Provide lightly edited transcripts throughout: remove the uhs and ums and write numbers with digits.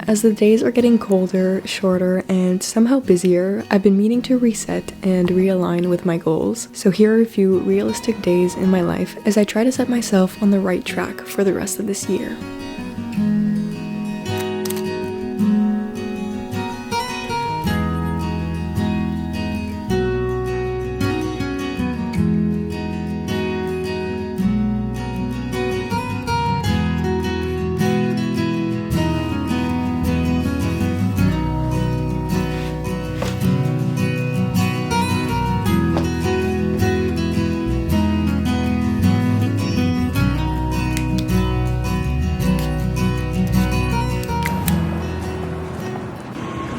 As the days are getting colder, shorter, and somehow busier, I've been meaning to reset and realign with my goals. So here are a few realistic days in my life as I try to set myself on the right track for the rest of this year.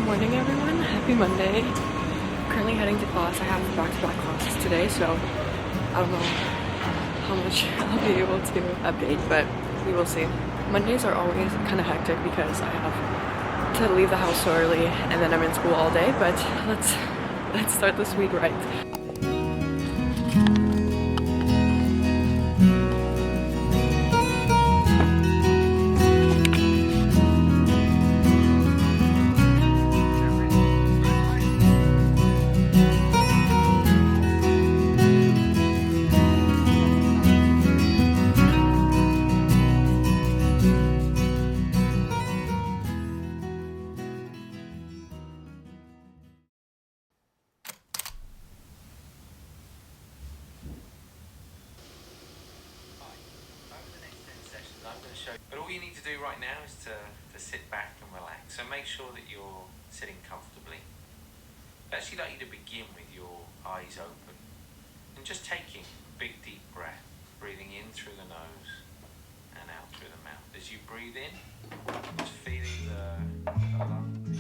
Morning everyone, happy Monday. Currently heading to class. I have back-to-back classes today, so I don't know how much I'll be able to update, but we will see. Mondays are always kind of hectic because I have to leave the house so early and then I'm in school all day, but let's start this week right. But all you need to do right now is to sit back and relax. So make sure that you're sitting comfortably. I'd actually like you to begin with your eyes open and just taking a big deep breath, breathing in through the nose and out through the mouth. As you breathe in, just feeling the lungs.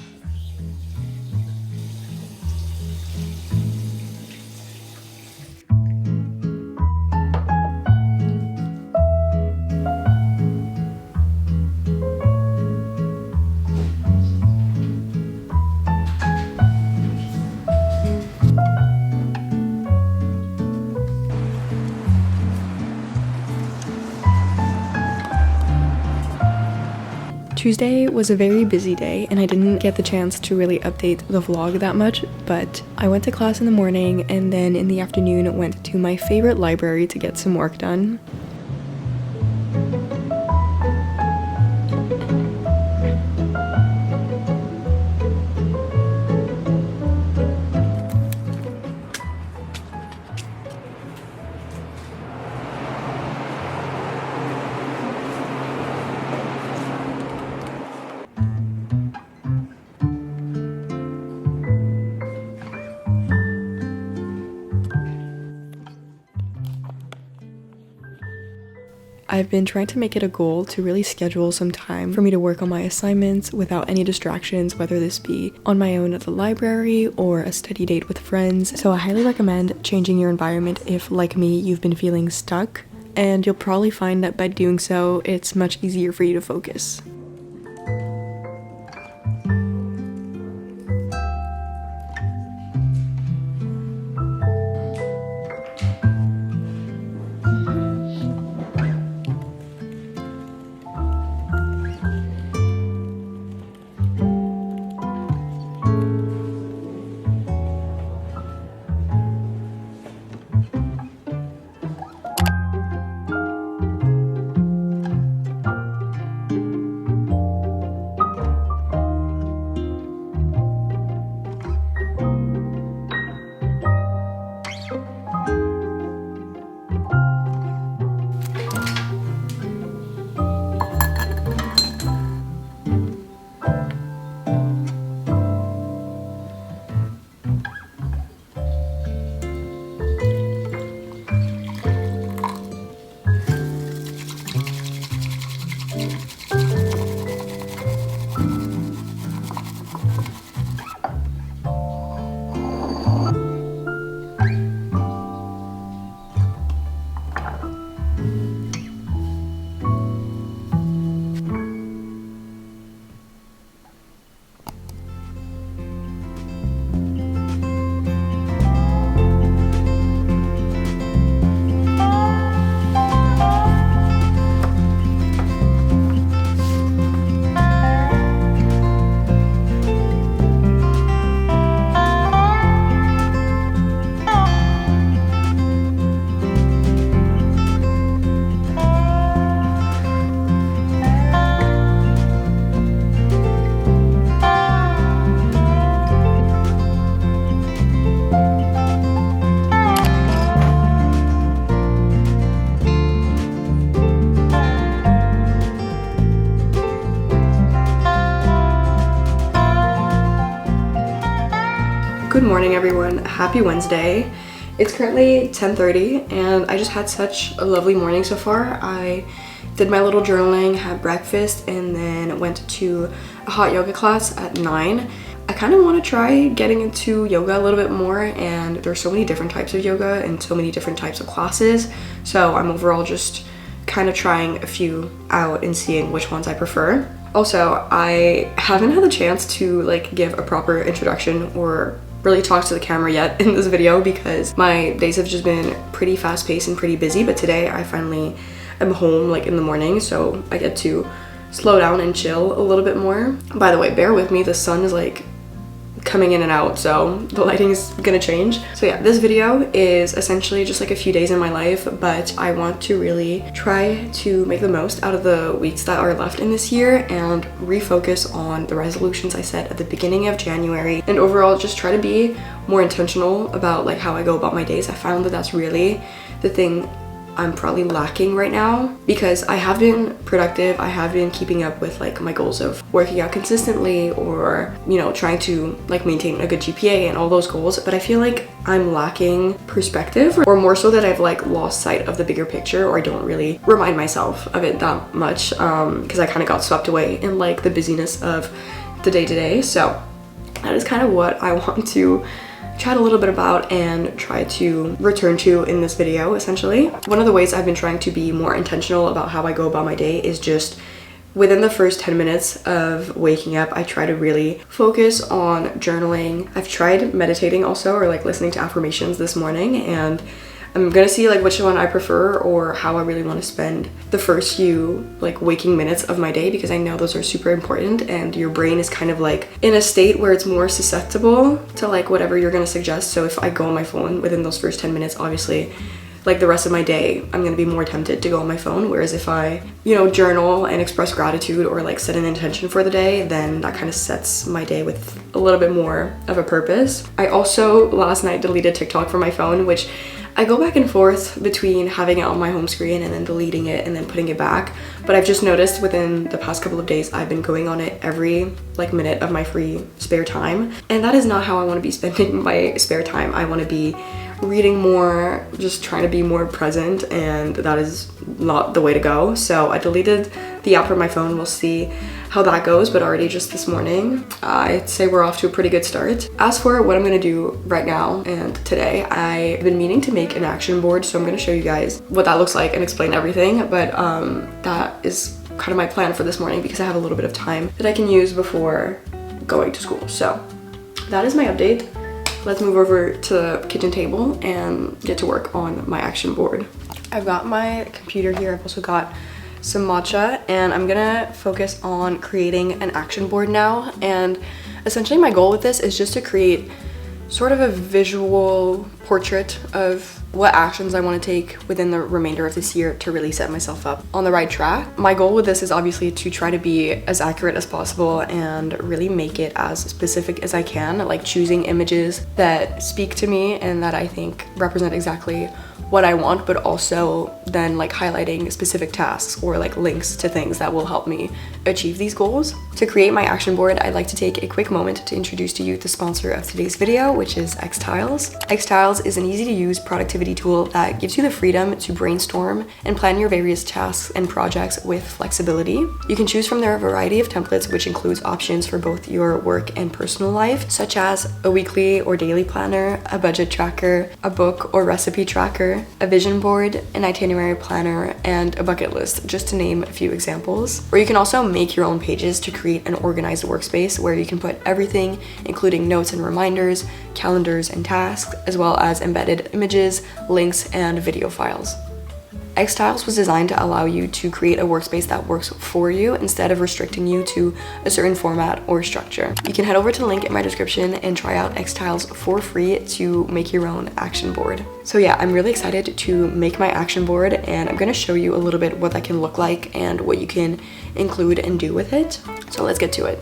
Tuesday was a very busy day and I didn't get the chance to really update the vlog that much, but I went to class in the morning and then in the afternoon went to my favorite library to get some work done. I've been trying to make it a goal to really schedule some time for me to work on my assignments without any distractions, whether this be on my own at the library or a study date with friends. So I highly recommend changing your environment if, like me, you've been feeling stuck, and you'll probably find that by doing so, it's much easier for you to focus. Good morning everyone, happy Wednesday. It's currently 10:30 and I just had such a lovely morning so far. I did my little journaling, had breakfast, and then went to a hot yoga class at 9. I kind of want to try getting into yoga a little bit more, and there's so many different types of yoga and so many different types of classes, so I'm overall just kind of trying a few out and seeing which ones I prefer. Also, I haven't had the chance to like give a proper introduction or really talk to the camera yet in this video because my days have just been pretty fast-paced and pretty busy, but today I finally am home like in the morning, so I get to slow down and chill a little bit more. By the way, bear with me, the sun is like coming in and out, so the lighting is gonna change. So yeah, this video is essentially just like a few days in my life, but I want to really try to make the most out of the weeks that are left in this year and refocus on the resolutions I set at the beginning of January, and overall just try to be more intentional about like how I go about my days. I found that that's really the thing I'm probably lacking right now, because I have been productive, I have been keeping up with like my goals of working out consistently or, you know, trying to like maintain a good GPA and all those goals, but I feel like I'm lacking perspective, or more so that I've like lost sight of the bigger picture, or I don't really remind myself of it that much because I kind of got swept away in like the busyness of the day-to-day. So that is kind of what I want to chat a little bit about and try to return to in this video. Essentially, one of the ways I've been trying to be more intentional about how I go about my day is just within the first 10 minutes of waking up, I try to really focus on journaling. I've tried meditating also, or like listening to affirmations this morning, and I'm gonna see like which one I prefer or how I really want to spend the first few like waking minutes of my day, because I know those are super important and your brain is kind of like in a state where it's more susceptible to like whatever you're gonna suggest. So if I go on my phone within those first 10 minutes, obviously like the rest of my day I'm gonna be more tempted to go on my phone, whereas if I, you know, journal and express gratitude or like set an intention for the day, then that kind of sets my day with a little bit more of a purpose. I also last night deleted TikTok from my phone, which I go back and forth between having it on my home screen and then deleting it and then putting it back, but I've just noticed within the past couple of days I've been going on it every like minute of my free spare time, and that is not how I want to be spending my spare time. I want to be reading more, just trying to be more present, and that is not the way to go. So I deleted the app from my phone. We'll see how that goes, but already just this morning I'd say we're off to a pretty good start. As for what I'm gonna do right now and today, I've been meaning to make an action board, so I'm gonna show you guys what that looks like and explain everything, but that is kind of my plan for this morning because I have a little bit of time that I can use before going to school. So that is my update. Let's move over to the kitchen table and get to work on my action board. I've got my computer here. I've also got some matcha, and I'm gonna focus on creating an action board now. And essentially my goal with this is just to create sort of a visual portrait of what actions I want to take within the remainder of this year to really set myself up on the right track. My goal with this is obviously to try to be as accurate as possible and really make it as specific as I can, like choosing images that speak to me and that I think represent exactly what I want, but also then like highlighting specific tasks or like links to things that will help me achieve these goals. To create my action board, I'd like to take a quick moment to introduce to you the sponsor of today's video, which is Xtiles. Xtiles is an easy to use productivity tool that gives you the freedom to brainstorm and plan your various tasks and projects with flexibility. You can choose from their variety of templates, which includes options for both your work and personal life, such as a weekly or daily planner, a budget tracker, a book or recipe tracker, a vision board, an itinerary planner, and a bucket list, just to name a few examples. Or you can also make your own pages to create an organized workspace where you can put everything, including notes and reminders, calendars and tasks, as well as embedded images, links, and video files. Xtiles was designed to allow you to create a workspace that works for you instead of restricting you to a certain format or structure. You can head over to the link in my description and try out Xtiles for free to make your own action board. So yeah, I'm really excited to make my action board, and I'm gonna show you a little bit what that can look like and what you can include and do with it. So let's get to it.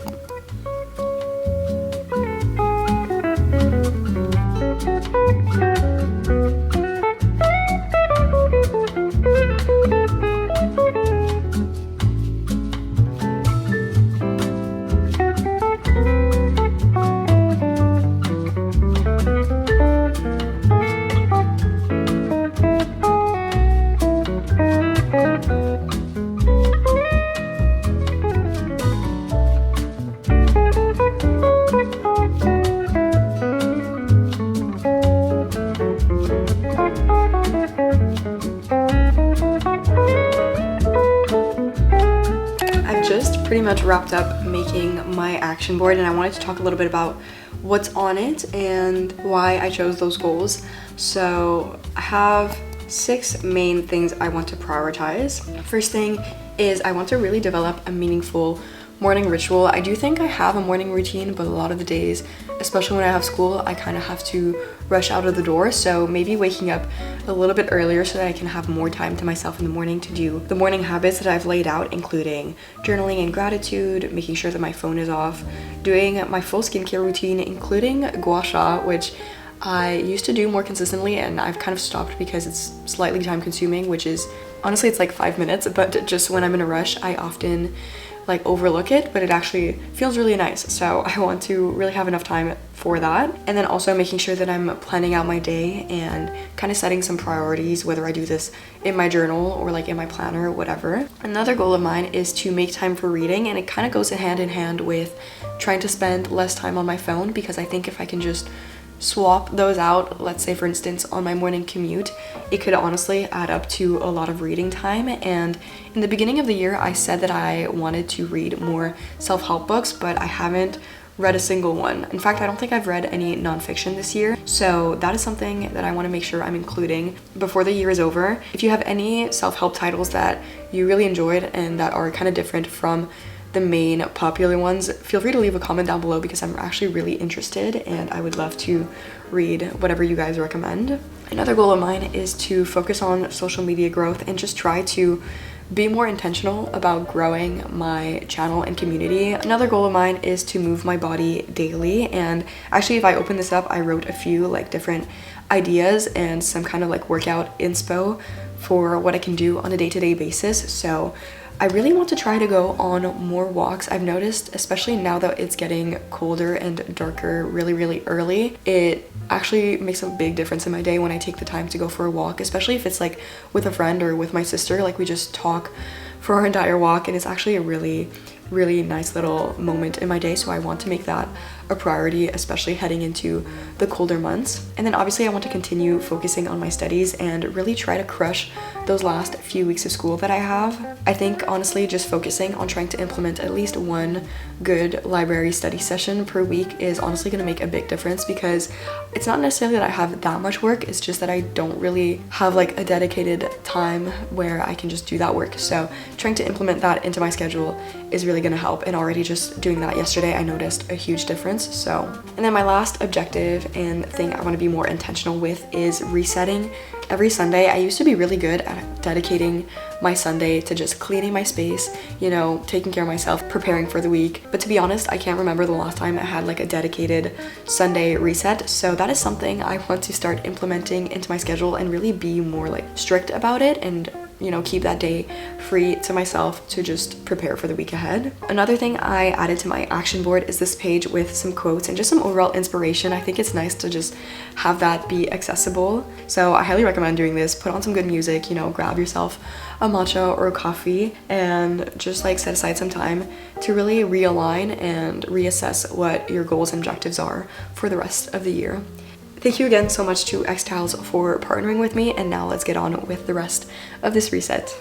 much wrapped up making my action board, and I wanted to talk a little bit about what's on it and why I chose those goals. So I have 6 main things I want to prioritize. First thing is I want to really develop a meaningful morning ritual. I do think I have a morning routine, but a lot of the days, especially when I have school, I kind of have to rush out of the door. So maybe waking up a little bit earlier so that I can have more time to myself in the morning to do the morning habits that I've laid out, including journaling and gratitude, making sure that my phone is off, doing my full skincare routine, including gua sha, which I used to do more consistently and I've kind of stopped because it's slightly time consuming, which is honestly it's like 5 minutes, but just when I'm in a rush I often like overlook it, but it actually feels really nice. So I want to really have enough time for that. And then also making sure that I'm planning out my day and kind of setting some priorities, whether I do this in my journal or like in my planner or whatever. Another goal of mine is to make time for reading, and it kind of goes hand in hand with trying to spend less time on my phone, because I think if I can just swap those out, let's say for instance on my morning commute, it could honestly add up to a lot of reading time. And in the beginning of the year I said that I wanted to read more self-help books, but I haven't read a single one. In fact, I don't think I've read any nonfiction this year, so that is something that I want to make sure I'm including before the year is over. If you have any self-help titles that you really enjoyed and that are kind of different from the main popular ones, feel free to leave a comment down below, because I'm actually really interested and I would love to read whatever you guys recommend. Another goal of mine is to focus on social media growth and just try to be more intentional about growing my channel and community. Another goal of mine is to move my body daily, and actually if I open this up, I wrote a few like different ideas and some kind of like workout inspo for what I can do on a day-to-day basis. So I really want to try to go on more walks. I've noticed, especially now that it's getting colder and darker really early, it actually makes a big difference in my day when I take the time to go for a walk, especially if it's like with a friend or with my sister. Like we just talk for our entire walk, and it's actually a really nice little moment in my day. So I want to make that a priority, especially heading into the colder months. And then obviously I want to continue focusing on my studies and really try to crush those last few weeks of school that I have. I think honestly just focusing on trying to implement at least one good library study session per week is honestly going to make a big difference, because it's not necessarily that I have that much work, it's just that I don't really have like a dedicated time where I can just do that work. So trying to implement that into my schedule is really going to help, and already just doing that yesterday I noticed a huge difference. So, and then my last objective and thing I want to be more intentional with is resetting every Sunday. I used to be really good at dedicating my Sunday to just cleaning my space, you know, taking care of myself, preparing for the week. But to be honest, I can't remember the last time I had like a dedicated Sunday reset. So that is something I want to start implementing into my schedule and really be more like strict about it, and you know, keep that day free to myself to just prepare for the week ahead. Another thing I added to my action board is this page with some quotes and just some overall inspiration. I think it's nice to just have that be accessible. So I highly recommend doing this. Put on some good music, you know, grab yourself a matcha or a coffee and just like set aside some time to really realign and reassess what your goals and objectives are for the rest of the year. Thank you again so much to Xtiles for partnering with me, and now let's get on with the rest of this reset.